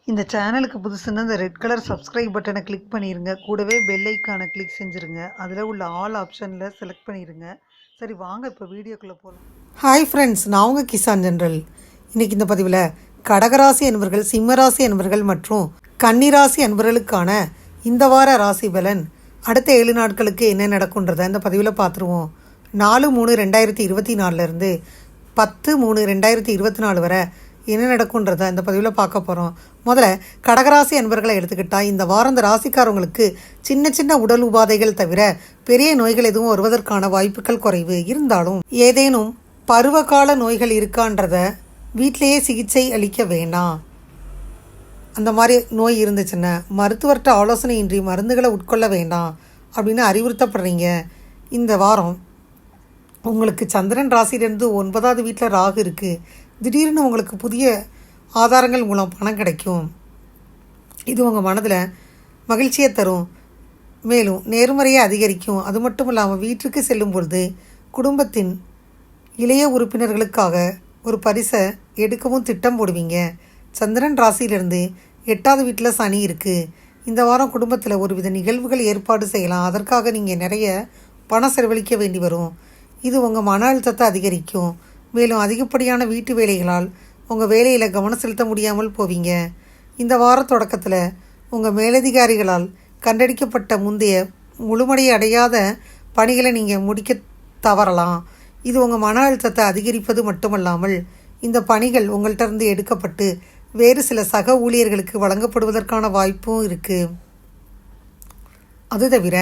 இந்த சேனலுக்கு புதுசுன்னா இந்த ரெட் கலர் சப்ஸ்கிரைப் பட்டனை கிளிக் பண்ணிடுங்க. கூடவே பெல் ஐக்கானை கிளிக் செஞ்சுருங்க. அதில் உள்ள ஆல் ஆப்ஷனில் செலக்ட் பண்ணிடுங்க. சரி வாங்க இப்போ வீடியோக்குள்ளே போகலாம். ஹாய் ஃப்ரெண்ட்ஸ், நான் உங்கள் கிசான் ஜென்ரல். இன்றைக்கி இந்த பதிவில் கடகராசி அன்பர்கள், சிம்மராசி அன்பர்கள் மற்றும் கன்னிராசி அன்பர்களுக்கான இந்த வார ராசி பலன் அடுத்த 7 நாட்களுக்கு என்ன நடக்குன்றதை இந்த பதிவில் பார்த்துருவோம். 4/3/2024 10/3/2024 வரை என்ன நடக்குன்றதை இந்த பதிவில் பார்க்க போகிறோம். முதல்ல கடகராசி அன்பர்களை எடுத்துக்கிட்டால் இந்த வாரம் இந்த ராசிக்காரவங்களுக்கு சின்ன சின்ன உடல் உபாதைகள் தவிர பெரிய நோய்கள் எதுவும் வருவதற்கான வாய்ப்புகள் குறைவு. இருந்தாலும் ஏதேனும் பருவகால நோய்கள் இருக்கான்றத வீட்டிலேயே சிகிச்சை அளிக்க வேண்டாம். அந்த மாதிரி நோய் இருந்துச்சுன்னா மருத்துவர்கிட்ட ஆலோசனையின்றி மருந்துகளை உட்கொள்ள வேண்டாம் அப்படின்னு அறிவுறுத்தப்படுறீங்க. இந்த வாரம் உங்களுக்கு சந்திரன் ராசியிலேருந்து 9வது வீட்டில் ராகு இருக்குது. திடீர்னு உங்களுக்கு புதிய ஆதாரங்கள் மூலம் பணம் கிடைக்கும். இது உங்கள் மனதில் மகிழ்ச்சியை தரும், மேலும் நேர்மறையை அதிகரிக்கும். அது மட்டும் இல்லாமல் வீட்டுக்கு செல்லும் பொழுது குடும்பத்தின் இளைய உறுப்பினர்களுக்காக ஒரு பரிசை எடுக்கவும் திட்டம் போடுவீங்க. சந்திரன் ராசியிலிருந்து 8வது வீட்டில் சனி இருக்குது. இந்த வாரம் குடும்பத்தில் ஒரு வித நிகழ்வுகள் ஏற்பாடு செய்யலாம். அதற்காக நீங்கள் நிறைய பணம் செலவழிக்க வேண்டி வரும். இது உங்கள் மன அழுத்தத்தை அதிகரிக்கும். மேலும் அதிகப்படியான வீட்டு வேலைகளால் உங்கள் வேலையில் கவனம் செலுத்த முடியாமல் போவீங்க. இந்த வார தொடக்கத்தில் உங்கள் மேலதிகாரிகளால் கண்டடிக்கப்பட்ட முந்தைய முழுமடைய அடையாத பணிகளை நீங்கள் முடிக்க தவறலாம். இது உங்கள் மன அழுத்தத்தை அதிகரிப்பது மட்டுமல்லாமல் இந்த பணிகள் உங்கள்கிட்ட எடுக்கப்பட்டு வேறு சில சக ஊழியர்களுக்கு வழங்கப்படுவதற்கான வாய்ப்பும் இருக்குது. அது தவிர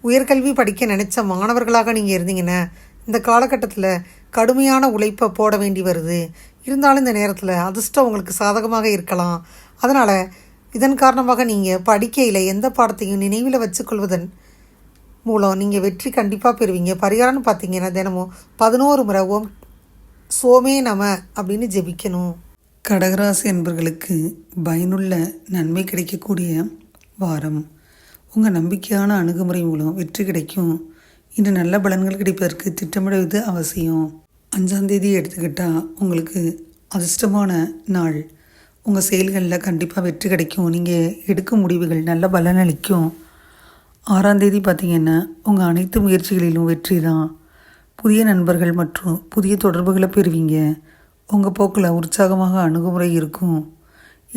உயர்கல்வி படிக்க நினச்ச மாணவர்களாக நீங்கள் இருந்தீங்கன்னா இந்த காலகட்டத்தில் கடுமையான உழைப்பை போட வேண்டி வருது. இருந்தாலும் இந்த நேரத்தில் அதிர்ஷ்டம் உங்களுக்கு சாதகமாக இருக்கலாம். அதனால் இதன் காரணமாக நீங்கள் படிக்கையில் எந்த பாடத்தையும் நினைவில் வச்சுக்கொள்வதன் மூலம் நீங்கள் வெற்றி கண்டிப்பாக பெறுவீங்க. பரிகாரம்னு பார்த்தீங்கன்னா தினமும் 11 முறை ஓம் சோமே நம அப்படின்னு ஜெபிக்கணும். கடகராசி என்பர்களுக்கு பயனுள்ள நன்மை கிடைக்கக்கூடிய வாரம். உங்கள் நம்பிக்கையான அணுகுமுறை மூலம் வெற்றி கிடைக்கும். இன்று நல்ல பலன்கள் கிடைப்பதற்கு திட்டமிடுவது அவசியம். 5ஆம் தேதி எடுத்துக்கிட்டால் உங்களுக்கு அதிர்ஷ்டமான நாள். உங்கள் செயல்களில் கண்டிப்பாக வெற்றி கிடைக்கும். நீங்கள் எடுக்கும் முடிவுகள் நல்ல பலனளிக்கும். 6ஆம் தேதி பார்த்திங்கன்னா உங்கள் அனைத்து முயற்சிகளிலும் வெற்றி தான். புதிய நண்பர்கள் மற்றும் புதிய தொடர்புகளை பெறுவீங்க. உங்கள் போக்கில் உற்சாகமாக அணுகுமுறை இருக்கும்.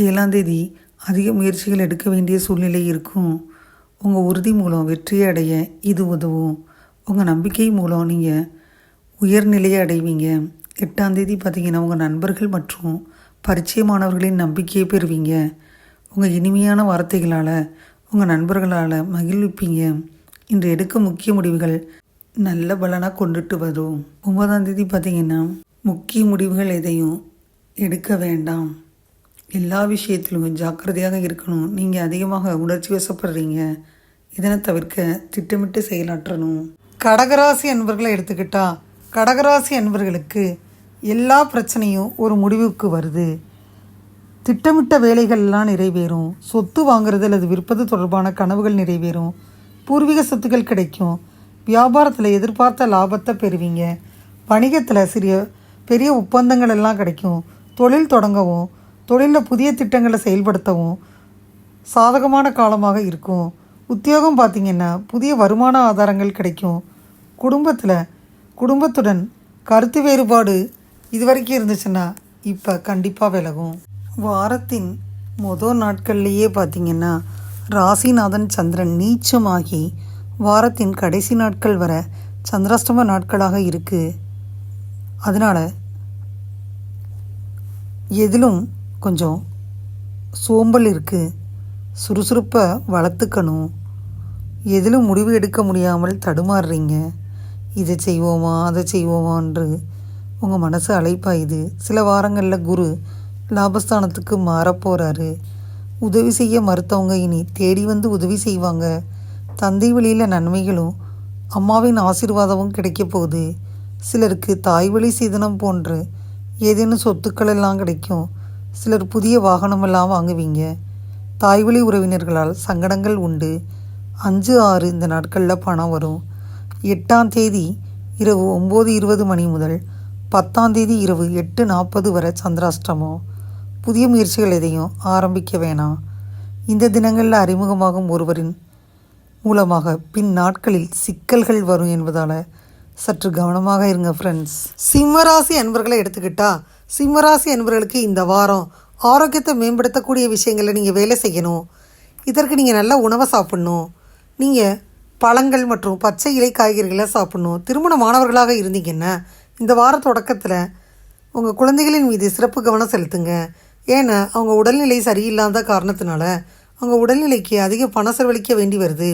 7ஆம் தேதி அதிக முயற்சிகள் எடுக்க வேண்டிய சூழ்நிலை இருக்கும். உங்கள் உறுதி மூலம் வெற்றியை அடைய இது உதவும். உங்கள் நம்பிக்கை மூலம் நீங்கள் உயர்நிலையை அடைவீங்க. 8ஆம் தேதி பார்த்திங்கன்னா உங்கள் நண்பர்கள் மற்றும் பரிச்சயமானவர்களின் நம்பிக்கையை பெறுவீங்க. உங்கள் இனிமையான வார்த்தைகளால் உங்கள் நண்பர்களால் மகிழ்விப்பீங்க. இன்று எடுக்க முக்கிய முடிவுகள் நல்ல பலனாக கொண்டுட்டு வரும். 9ஆம் தேதி பார்த்திங்கன்னா முக்கிய முடிவுகள் எதையும் எடுக்க வேண்டாம். எல்லா விஷயத்திலும் ஜாக்கிரதையாக இருக்கணும். நீங்கள் அதிகமாக உணர்ச்சி வசப்படுறீங்க. இதனை தவிர்க்க திட்டமிட்டு செயலாற்றணும். கடகராசி அன்பர்களை எடுத்துக்கிட்டால் கடகராசி அன்பர்களுக்கு எல்லா பிரச்சனையும் ஒரு முடிவுக்கு வருது. திட்டமிட்ட வேலைகள்லாம் நிறைவேறும். சொத்து வாங்குறது அல்லது விற்பது தொடர்பான கனவுகள் நிறைவேறும். பூர்வீக சொத்துக்கள் கிடைக்கும். வியாபாரத்தில் எதிர்பார்த்த லாபத்தை பெறுவீங்க. வணிகத்தில் பெரிய ஒப்பந்தங்கள் எல்லாம் கிடைக்கும். தொழில் தொடங்கவும் தொழிலில் புதிய திட்டங்களை செயல்படுத்தவும் சாதகமான காலமாக இருக்கும். உத்தியோகம் பார்த்திங்கன்னா புதிய வருமான ஆதாரங்கள் கிடைக்கும். குடும்பத்துடன் கருத்து வேறுபாடு இதுவரைக்கும் இருந்துச்சுன்னா இப்போ கண்டிப்பாக விலகும். வாரத்தின் முதல் நாட்கள்லேயே பார்த்திங்கன்னா ராசிநாதன் சந்திரன் நீச்சமாகி வாரத்தின் கடைசி நாட்கள் வர சந்திராஷ்டம நாட்களாக இருக்குது. அதனால் எதிலும் கொஞ்சம் சோம்பல் இருக்குது. சுறுசுறுப்பை வளர்த்துக்கணும். எதிலும் முடிவு எடுக்க முடியாமல் தடுமாறுறீங்க. இதை செய்வோமா அதை செய்வோமான்று உங்கள் மனசு அலைப்பாயுது. சில வாரங்களில் குரு லாபஸ்தானத்துக்கு மாறப்போகிறாரு. உதவி செய்ய மறுத்தவங்க இனி தேடி வந்து உதவி செய்வாங்க. தந்தை வழியில் நன்மைகளும் அம்மாவின் ஆசீர்வாதமும் கிடைக்க போகுது. சிலருக்கு தாய் வழி சீதனம் போன்று ஏதேனும் சொத்துக்கள் எல்லாம் கிடைக்கும். சிலர் புதிய வாகனமெல்லாம் வாங்குவீங்க. தாய் வழி உறவினர்களால் சங்கடங்கள் உண்டு. 5, 6 இந்த நாட்களில் பணம் வரும். 8ஆம் தேதி இரவு 9:20 மணி முதல் 10ஆம் தேதி இரவு 8:40 வரை சந்திராஷ்டமம். புதிய முயற்சிகள் எதையும் ஆரம்பிக்க வேணாம். இந்த தினங்களில் அறிமுகமாகும் ஒருவரின் மூலமாக பின் நாட்களில் சிக்கல்கள் வரும் என்பதால் சற்று கவனமாக இருங்க ஃப்ரெண்ட்ஸ். சிம்மராசி அன்பர்களை எடுத்துக்கிட்டால் சிம்மராசி அன்பர்களுக்கு இந்த வாரம் ஆரோக்கியத்தை மேம்படுத்தக்கூடிய விஷயங்களில் நீங்கள் வேலை செய்யணும். இதற்கு நீங்கள் நல்ல உணவை சாப்பிட்ணும். நீங்கள் பழங்கள் மற்றும் பச்சை இலை காய்கறிகளை சாப்பிட்ணும். திருமணமானவர்களாக இருந்தீங்கன்னா இந்த வார தொடக்கத்தில் உங்கள் குழந்தைகளின் மீது சிறப்பு கவனம் செலுத்துங்க. ஏன்னா அவங்க உடல்நிலை சரியில்லாத காரணத்தினால அவங்க உடல்நிலைக்கு அதிக பணம் செலவழிக்க வேண்டி வருது.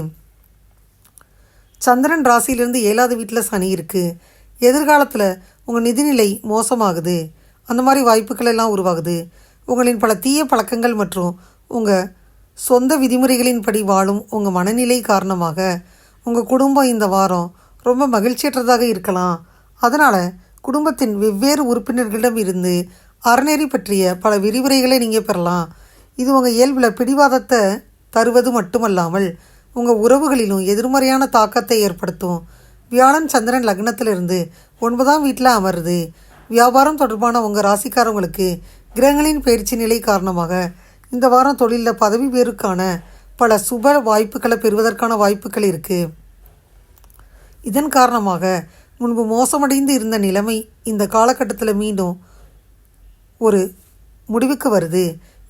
சந்திரன் ராசியிலிருந்து 7வது வீட்டில் சனி இருக்குது. எதிர்காலத்தில் உங்கள் நிதிநிலை மோசமாகுது. அந்த மாதிரி வாய்ப்புகள் எல்லாம் உருவாகுது. உங்களின் பல தீய பழக்கங்கள் மற்றும் உங்கள் சொந்த விதிமுறைகளின்படி வாழும் உங்கள் மனநிலை காரணமாக உங்கள் குடும்பம் இந்த வாரம் ரொம்ப மகிழ்ச்சியற்றதாக இருக்கலாம். அதனால் குடும்பத்தின் வெவ்வேறு உறுப்பினர்களிடம் இருந்து அறநெறி பற்றிய பல விரிவுரைகளை நீங்கள் பெறலாம். இது உங்கள் இயல்பில் பிடிவாதத்தை தருவது மட்டுமல்லாமல் உங்கள் உறவுகளிலும் எதிர்மறையான தாக்கத்தை ஏற்படுத்தும். வியாழன் சந்திரன் லக்னத்திலிருந்து 9ஆம் வீட்டில் அமருது. வியாபாரம் தொடர்பான உங்கள் ராசிக்காரங்களுக்கு கிரகங்களின் பயிற்சி நிலை காரணமாக இந்த வாரம் தொழிலில் பதவி உயர்வுக்கான பல சுப வாய்ப்புகளை பெறுவதற்கான வாய்ப்புகள் இருக்குது. இதன் காரணமாக முன்பு மோசமடைந்து இருந்த நிலைமை இந்த காலகட்டத்தில் மீண்டும் ஒரு முடிவுக்கு வருது.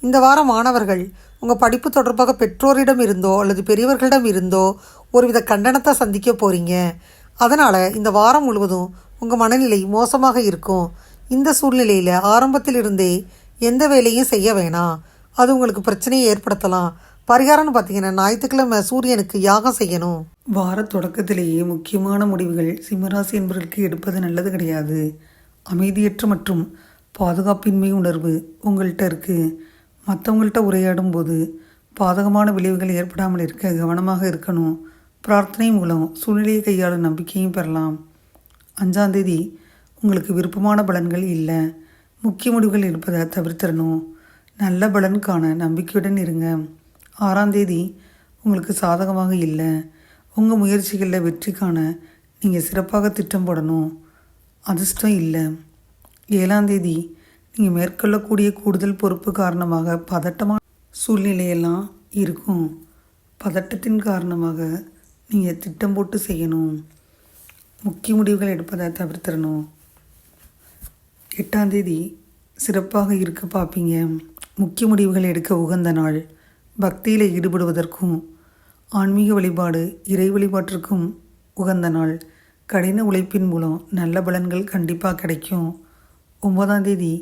இந்த வாரம் மாணவர்கள் உங்கள் படிப்பு தொடர்பாக பெற்றோரிடம் இருந்தோ அல்லது பெரியவர்களிடம் இருந்தோ ஒருவித கண்டனத்தை சந்திக்க போகிறீங்க. அதனால் இந்த வாரம் முழுவதும் உங்கள் மனநிலை மோசமாக இருக்கும். இந்த சூழ்நிலையில் ஆரம்பத்தில் இருந்தே எந்த வேலையும் செய்ய வேணாம். அது உங்களுக்கு பிரச்சனையை ஏற்படுத்தலாம். பரிகாரம்னு பார்த்தீங்கன்னா ஞாயிற்றுக்கிழமை சூரியனுக்கு யாகம் செய்யணும். வார தொடக்கத்திலேயே முக்கியமான முடிவுகள் சிம்மராசி என்பவர்களுக்கு எடுப்பது நல்லது கிடையாது. அமைதியற்ற மற்றும் பாதுகாப்பின்மை உணர்வு உங்கள்கிட்ட இருக்குது. மற்றவங்கள்ட்ட உரையாடும் போது பாதகமான விளைவுகள் ஏற்படாமல் இருக்க கவனமாக இருக்கணும். பிரார்த்தனை மூலம் சூழ்நிலையை கையாளும் நம்பிக்கையும் பெறலாம். 5ஆம் தேதி உங்களுக்கு விருப்பமான பலன்கள் இல்லை. முக்கிய முடிவுகள் இருப்பதை தவிர்த்திடணும். நல்ல பலன் காண நம்பிக்கையுடன் இருங்க. 6ஆம் தேதி உங்களுக்கு சாதகமாக இல்லை. உங்கள் முயற்சிகளில் வெற்றி காண நீங்கள் சிறப்பாக திட்டம் போடணும். அதிர்ஷ்டம் இல்லை. 7ஆம் தேதி நீங்கள் மேற்கொள்ளக்கூடிய கூடுதல் பொறுப்பு காரணமாக பதட்டமான சூழ்நிலையெல்லாம் இருக்கும். பதட்டத்தின் காரணமாக நீங்கள் திட்டம் போட்டு செய்யணும். முக்கிய முடிவுகள் எடுப்பதை தவிர்த்திடணும். 8ஆம் தேதி சிறப்பாக இருக்க பார்ப்பீங்க. முக்கிய முடிவுகள் எடுக்க உகந்த நாள். பக்தியில் ஈடுபடுவதற்கும் ஆன்மீக வழிபாடு இறை வழிபாட்டிற்கும் உகந்த நாள். கடின உழைப்பின் மூலம் நல்ல பலன்கள் கண்டிப்பாக கிடைக்கும். 9ஆம் தேதி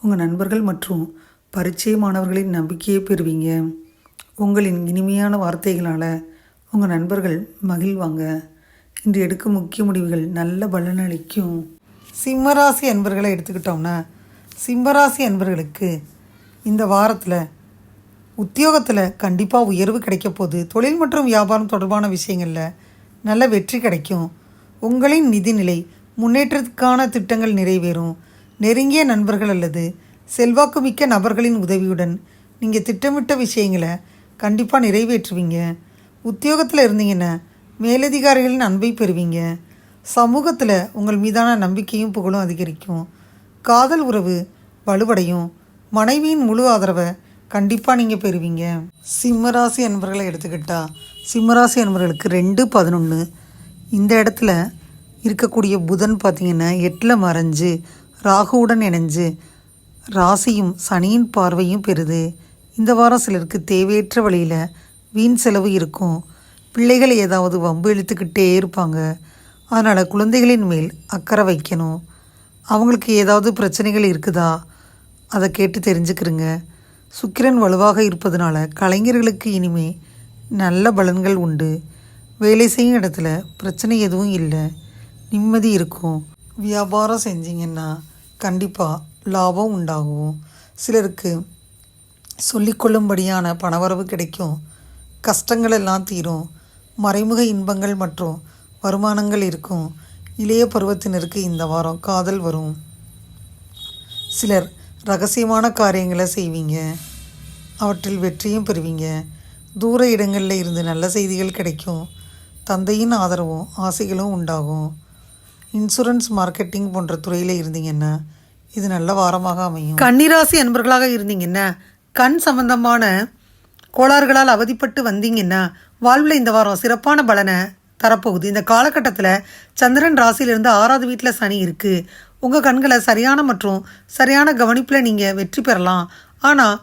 உங்கள் நண்பர்கள் மற்றும் பரிச்சயமானவர்களின் நம்பிக்கையை பெறுவீங்க. உங்களின் இனிமையான வார்த்தைகளால் உங்கள் நண்பர்கள் மகிழ்வாங்க. இன்று எடுக்கும் முக்கிய முடிவுகள் நல்ல பலனளிக்கும். சிம்மராசி அன்பர்களை எடுத்துக்கிட்டோம்னா சிம்மராசி அன்பர்களுக்கு இந்த வாரத்தில் உத்தியோகத்தில் கண்டிப்பாக உயர்வு கிடைக்க போகுது. தொழில் மற்றும் வியாபாரம் தொடர்பான விஷயங்களில் நல்ல வெற்றி கிடைக்கும். உங்களின் நிதிநிலை முன்னேற்றத்துக்கான திட்டங்கள் நிறைவேறும். நெருங்கிய நண்பர்கள் அல்லது செல்வாக்குமிக்க நபர்களின் உதவியுடன் நீங்கள் திட்டமிட்ட விஷயங்களை கண்டிப்பாக நிறைவேற்றுவீங்க. உத்தியோகத்தில் இருந்தீங்கன்னா மேலதிகாரிகளின் அன்பை பெறுவீங்க. சமூகத்தில் உங்கள் மீதான நம்பிக்கையும் புகழும் அதிகரிக்கும். காதல் உறவு வலுவடையும். மனைவியின் முழு ஆதரவை கண்டிப்பாக நீங்கள் பெறுவீங்க. சிம்மராசி அன்பர்களை எடுத்துக்கிட்டால் சிம்மராசி அன்பர்களுக்கு 2-11 இந்த இடத்துல இருக்கக்கூடிய புதன் பார்த்திங்கன்னா 8ல் மறைஞ்சு ராகுவுடன் இணைஞ்சு ராசியும் சனியின் பார்வையும் பெறுது. இந்த வாரம் சிலருக்கு தேவையற்ற வழியில் வீண் செலவு இருக்கும். பிள்ளைகள் ஏதாவது வம்பு இழுத்துக்கிட்டே இருப்பாங்க. அதனால் குழந்தைகளின் மேல் அக்கறை வைக்கணும். அவங்களுக்கு ஏதாவது பிரச்சனைகள் இருக்குதா அதை கேட்டு தெரிஞ்சுக்கிறங்க. சுக்கிரன் வலுவாக இருப்பதனால கலைஞர்களுக்கு இனிமே நல்ல பலன்கள் உண்டு. வேலை செய்யும் இடத்துல பிரச்சனை எதுவும் இல்லை, நிம்மதி இருக்கும். வியாபாரம் செஞ்சிங்கன்னா கண்டிப்பாக லாபம் உண்டாகும். சிலருக்கு சொல்லிக்கொள்ளும்படியான பணவரவு கிடைக்கும். கஷ்டங்கள் எல்லாம் தீரும். மறைமுக இன்பங்கள் மற்றும் வருமானங்கள் இருக்கும். இளைய பருவத்தினருக்கு இந்த வாரம் காதல் வரும். சிலர் ரகசியமான காரியங்களை செய்வீங்க. அவற்றில் வெற்றியும் பெறுவீங்க. தூர இடங்களில் இருந்து நல்ல செய்திகள் கிடைக்கும். தந்தையின் ஆதரவும் ஆசைகளும் உண்டாகும். இன்சூரன்ஸ் மார்க்கெட்டிங் போன்ற துறையில் இருந்தீங்கன்னா இது நல்ல வாரமாக அமையும். கன்னிராசி அன்பர்களாக இருந்தீங்கன்னா கண் சம்பந்தமான கோளாறுகளால் அவதிப்பட்டு வந்தீங்கன்னா வாழ்வில் இந்த வாரம் சிறப்பான பலனை தரப்போகுது. இந்த காலகட்டத்தில் சந்திரன் ராசியிலிருந்து 6வது வீட்டில் சனி இருக்குது. உங்கள் கண்களை சரியான மற்றும் சரியான கவனிப்பில் நீங்கள் வெற்றி பெறலாம். ஆனால்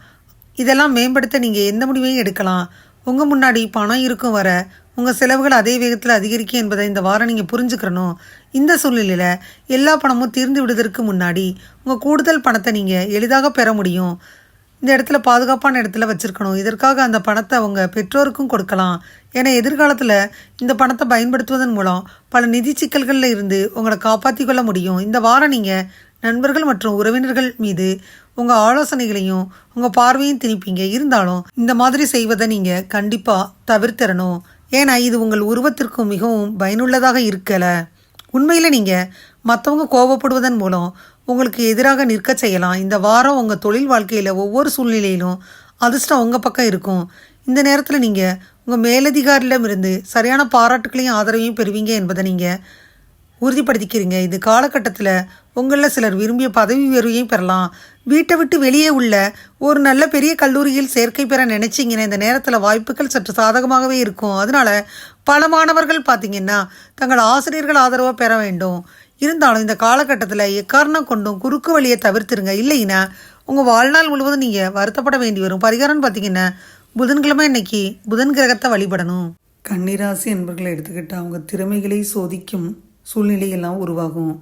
இதெல்லாம் மேம்படுத்த நீங்கள் எந்த முடிவையும் எடுக்கலாம். உங்கள் முன்னாடி பணம் இருக்கும் வர உங்கள் செலவுகள் அதே வேகத்தில் அதிகரிக்கும் என்பதை இந்த வாரம் நீங்கள் புரிஞ்சுக்கிறணும். இந்த சூழ்நிலையில் எல்லா பணமும் தீர்ந்து விடுவதற்கு முன்னாடி உங்கள் கூடுதல் பணத்தை நீங்கள் எளிதாக பெற முடியும். இந்த இடத்துல பாதுகாப்பான இடத்துல வச்சுருக்கணும். இதற்காக அந்த பணத்தை உங்கள் பெற்றோருக்கும் கொடுக்கலாம். ஏன்னா எதிர்காலத்தில் இந்த பணத்தை பயன்படுத்துவதன் மூலம் பல நிதி சிக்கல்களில் இருந்து உங்களை காப்பாற்றி கொள்ள முடியும். இந்த வாரம் நீங்கள் நண்பர்கள் மற்றும் உறவினர்கள் மீது உங்கள் ஆலோசனைகளையும் உங்கள் பார்வையும் திணிப்பீங்க. இருந்தாலும் இந்த மாதிரி செய்வதை நீங்கள் கண்டிப்பாக தவிர்த்திடணும். ஏன்னா இது உங்கள் உருவத்திற்கும் மிகவும் பயனுள்ளதாக இருக்கலை. உண்மையில் நீங்கள் மற்றவங்க கோபப்படுவதன் மூலம் உங்களுக்கு எதிராக நிற்க செய்யலாம். இந்த வாரம் உங்கள் தொழில் வாழ்க்கையில் ஒவ்வொரு சூழ்நிலையிலும் அதிர்ஷ்டம் உங்கள் பக்கம் இருக்கும். இந்த நேரத்தில் நீங்கள் உங்கள் மேலதிகாரியிடமிருந்து சரியான பாராட்டுகளையும் ஆதரவையும் பெறுவீங்க என்பதை நீங்கள் உறுதிப்படுத்திக்கிறீங்க. இது காலகட்டத்தில் உங்களில் சிலர் விரும்பிய பதவி உயர்வையும் பெறலாம். வீட்டை விட்டு வெளியே உள்ள ஒரு நல்ல பெரிய கல்லூரியில் சேர்க்கை பெற நினைச்சிங்கன்னா இந்த நேரத்தில் வாய்ப்புகள் சற்று சாதகமாகவே இருக்கும். அதனால பல மாணவர்கள் பார்த்தீங்கன்னா தங்கள் ஆசிரியர்கள் ஆதரவை பெற வேண்டும். இருந்தாலும் இந்த காலகட்டத்தில் எக்காரணம் கொண்டும் குறுக்கு வழியை தவிர்த்துருங்க. இல்லைன்னா உங்கள் வாழ்நாள் முழுவதும் நீங்கள் வருத்தப்பட வேண்டி வரும். பரிகாரம்னு பார்த்தீங்கன்னா புதன்கிழமை இன்னைக்கு புதன் கிரகத்தை வழிபடணும். கன்னிராசி என்பர்களை எடுத்துக்கிட்டால் அவங்க திறமைகளை சோதிக்கும் சூழ்நிலையெல்லாம் உருவாகும்.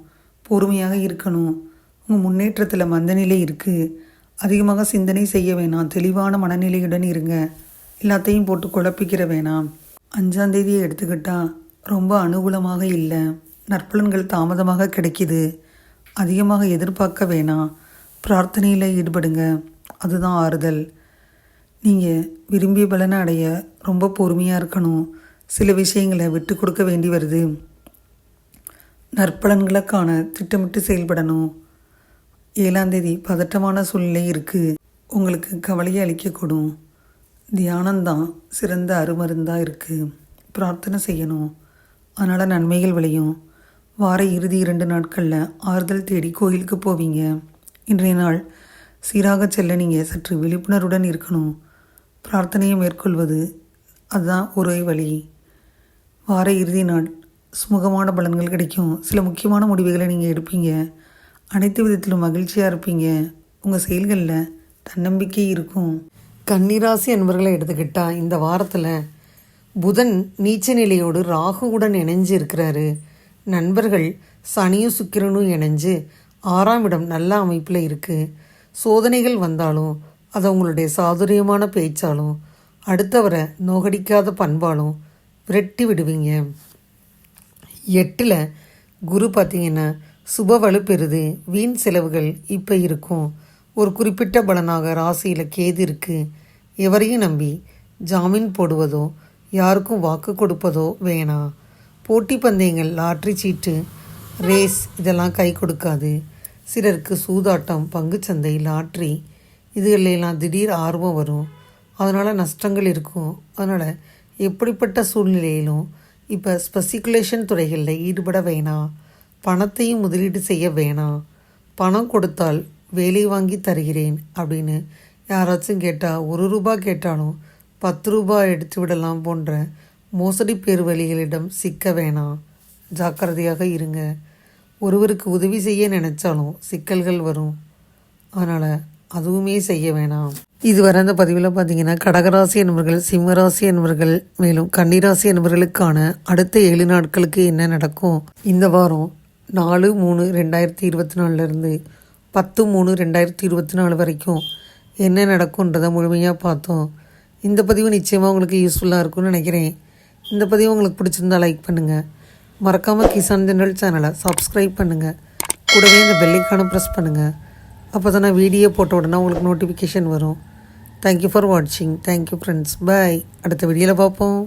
பொறுமையாக இருக்கணும். உங்கள் முன்னேற்றத்தில் மந்தநிலை இருக்குது. அதிகமாக சிந்தனை செய்ய வேணாம். தெளிவான மனநிலையுடன் இருங்க. எல்லாத்தையும் போட்டு குழப்பிக்கிற வேணாம். 5ஆம் தேதியை எடுத்துக்கிட்டால் ரொம்ப அனுகூலமாக இல்லை. நற்பலன்கள் தாமதமாக கிடைக்கிது. அதிகமாக எதிர்பார்க்க வேணாம். பிரார்த்தனையில் ஈடுபடுங்க. அதுதான் ஆறுதல். நீங்கள் விரும்பிய பலனை அடைய ரொம்ப பொறுமையாக இருக்கணும். சில விஷயங்களை விட்டு கொடுக்க வேண்டி வருது. நற்பலன்களுக்கான திட்டமிட்டு செயல்படணும். 7ஆம் தேதி பதட்டமான சூழ்நிலை இருக்குது. உங்களுக்கு கவலையை அளிக்கக்கூடும். தியானம்தான் சிறந்த அருமருந்தாக இருக்குது. பிரார்த்தனை செய்யணும். அதனால் நன்மைகள் விளையும். வார இறுதி 2 நாட்களில் ஆறுதல் தேடி கோயிலுக்கு போவீங்க. இன்றைய நாள் சீராக செல்ல நீங்கள் சற்று விழிப்புணர்வுடன் இருக்கணும். பிரார்த்தனையை மேற்கொள்வது அதுதான் ஒரே வழி. வார இறுதி நாள் சுமூகமான பலன்கள் கிடைக்கும். சில முக்கியமான முடிவுகளை நீங்கள் எடுப்பீங்க. அனைத்து விதத்திலும் மகிழ்ச்சியாக இருப்பீங்க. உங்கள் செயல்களில் தன்னம்பிக்கை இருக்கும். கன்னிராசி என்பர்களை எடுத்துக்கிட்டால் இந்த வாரத்தில் புதன் நீச்ச நிலையோடு ராகுவுடன் இணைஞ்சு இருக்கிறாரு. நண்பர்கள் சனியும் சுக்கிரனும் இணைஞ்சு 6ஆம் இடம் நல்ல அமைப்பில் இருக்குது. சோதனைகள் வந்தாலும் அதை உங்களுடைய சாதுரியமான பேச்சாலும் அடுத்தவரை நோகடிக்காத பண்பாலும் விரட்டி விடுவீங்க. 8ல் குரு பார்த்திங்கன்னா சுப வலுப்பெறுது. வீண் செலவுகள் இப்போ இருக்கும். ஒரு குறிப்பிட்ட பலனாக ராசியில் கேது இருக்குது. எவரையும் நம்பி ஜாமீன் போடுவதோ யாருக்கும் வாக்கு கொடுப்பதோ வேணாம். போட்டி பந்தயங்கள், லாட்ரி சீட்டு, ரேஸ் இதெல்லாம் கை கொடுக்காது. சிலருக்கு சூதாட்டம், பங்குச்சந்தை, லாட்ரி இதுகளெல்லாம் திடீர் ஆர்வம் வரும். அதனால் நஷ்டங்கள் இருக்கும். அதனால் எப்படிப்பட்ட சூழ்நிலையிலும் இப்போ ஸ்பெசிகுலேஷன் துறைகளில் ஈடுபட வேணாம். பணத்தையும் முதலீடு செய்ய வேணாம். பணம் கொடுத்தால் வேலை வாங்கி தருகிறேன் அப்படின்னு யாராச்சும் கேட்டால் 1 ரூபாய் கேட்டாலும் 10 ரூபாய் எடுத்து விடலாம் போன்ற மோசடி பேர்வழிகளிடம் சிக்க வேணாம். ஜாக்கிரதையாக இருங்க. ஒருவருக்கு உதவி செய்ய நினைச்சாலும் சிக்கல்கள் வரும். அதனால் அதுவுமே செய்ய வேணாம். இதுவரை அந்த பதிவில் பார்த்தீங்கன்னா கடகராசி என்பவர்கள், சிம்மராசி என்பவர்கள், மேலும் கன்னிராசி என்பவர்களுக்கான அடுத்த 7 நாட்களுக்கு என்ன நடக்கும், இந்த வாரம் 4/3/2024 10/3/2024 வரைக்கும் என்ன நடக்கும்ன்றதை முழுமையாக பார்த்தோம். இந்த பதிவு நிச்சயமாக உங்களுக்கு யூஸ்ஃபுல்லாக இருக்கும்னு நினைக்கிறேன். இந்த பதிவு உங்களுக்கு பிடிச்சிருந்தா லைக் பண்ணுங்கள். மறக்காமல் கிசான் ஜெனரல் சேனலை சப்ஸ்கிரைப் பண்ணுங்கள். கூடவே இந்த பெல்லைக்கான ப்ரெஸ் பண்ணுங்கள். அப்போ தான் நான் வீடியோ போட்ட உடனே உங்களுக்கு நோட்டிஃபிகேஷன் வரும். தேங்க்யூ ஃபார் வாட்சிங். Thank you friends. பாய். அடுத்த வீடியோவில் பார்ப்போம்.